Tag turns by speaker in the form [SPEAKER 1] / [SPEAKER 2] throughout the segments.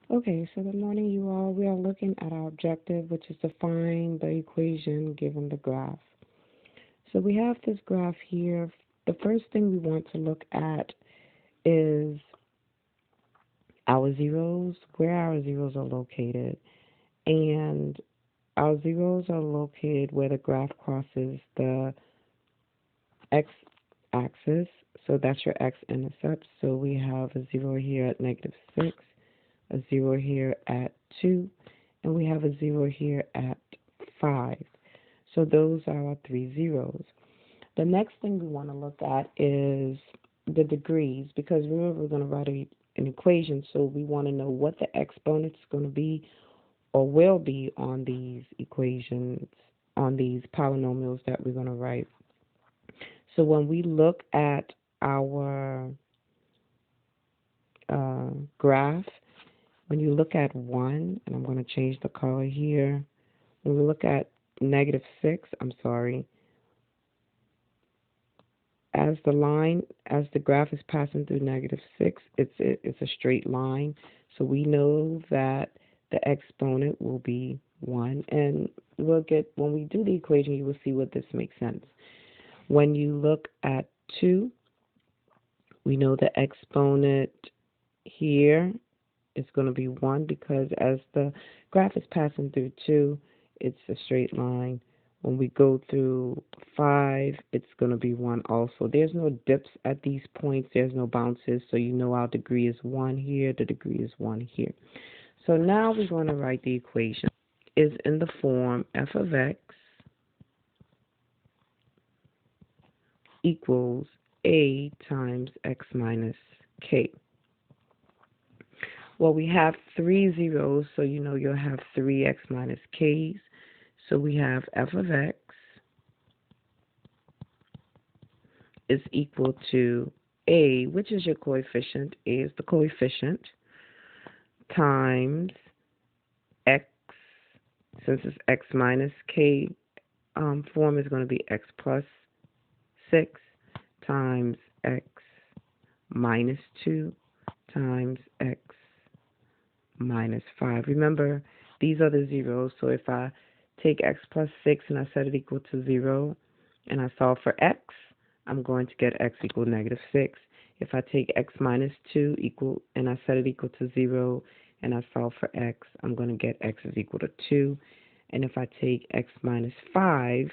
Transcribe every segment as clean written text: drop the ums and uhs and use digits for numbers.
[SPEAKER 1] Okay, so good morning, you all. We are looking at our objective, which is to find the equation given the graph. So we have this graph here. The first thing we want to look at is our zeros, where our zeros are located. And our zeros are located where the graph crosses the x-axis. So that's your x-intercept. So we have a zero here at -6, a zero here at 2, and we have a zero here at 5. So those are our three zeros. The next thing we want to look at is the degrees, because remember we're going to write an equation, so we want to know what the exponent is going to be or will be on these equations, on these polynomials that we're going to write. So when we look at our graph, when you look at 1, and I'm going to change the color here, when we look at -6, I'm sorry, as the graph is passing through -6, it's a straight line. So we know that the exponent will be 1, and when we do the equation, you will see what this makes sense. When you look at 2, we know the exponent here is going to be 1 because as the graph is passing through 2, it's a straight line. When we go through 5, it's going to be 1 also. There's no dips at these points. There's no bounces. So you know our degree is 1 here. The degree is 1 here. So now we're going to write the equation. Is in the form f of x equals a times x minus k. Well, we have three zeros, so you know you'll have 3x minus k's. So we have f of x is equal to a, which is your coefficient, a is the coefficient, times x, since it's x minus k form is going to be x plus 6 times x minus 2 times x minus 5. Remember, these are the zeros, so if I take x plus 6 and I set it equal to 0 and I solve for x, I'm going to get x equal -6. If I take x minus 2 equal and I set it equal to 0 and I solve for x, I'm going to get x is equal to 2. And if I take x minus 5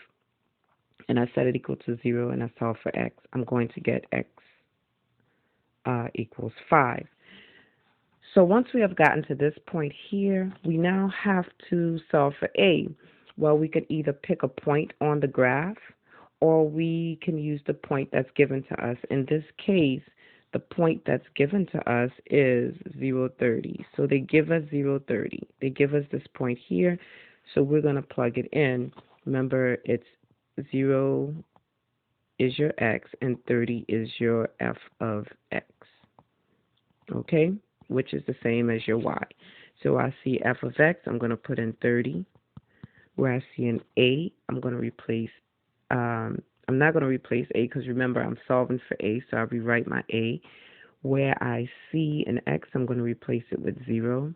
[SPEAKER 1] and I set it equal to 0 and I solve for x, I'm going to get x equals 5. So once we have gotten to this point here, we now have to solve for a. Well, we could either pick a point on the graph or we can use the point that's given to us. In this case, the point that's given to us is 0, 30. So they give us 0, 30. They give us this point here, so we're going to plug it in. Remember, it's 0 is your x and 30 is your f of x. Okay? Which is the same as your y. So I see f of x, I'm going to put in 30. Where I see an a, I'm going to replace, I'm not going to replace a because remember I'm solving for a, so I'll rewrite my a. Where I see an x, I'm going to replace it with 0.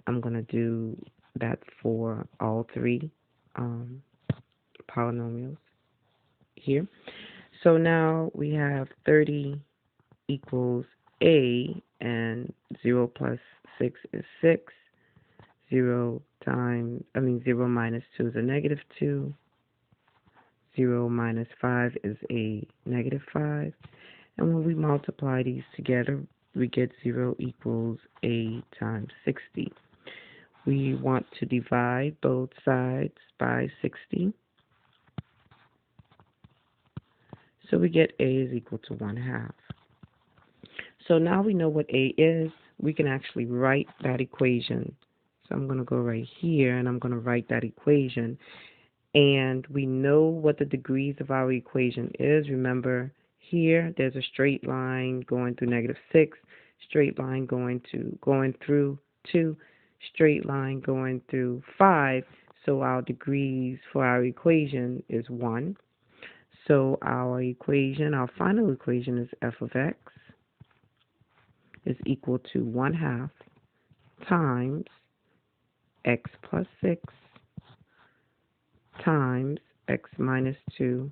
[SPEAKER 1] I'm going to do that for all three polynomials here. So now we have 30 equals a, and 0 plus 6 is 6. 0 minus 2 is a -2. 0 minus 5 is a -5. And when we multiply these together, we get 0 equals a times 60. We want to divide both sides by 60. So we get a is equal to 1/2. So now we know what a is. We can actually write that equation. So I'm going to go right here and I'm going to write that equation. And we know what the degrees of our equation is. Remember, here there's a straight line going through -6, straight line going through 2, straight line going through 5. So our degrees for our equation is 1. So our final equation is f of x is equal to 1/2 times x plus 6 times x minus 2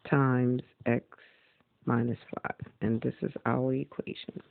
[SPEAKER 1] times x minus 5. And this is our equation.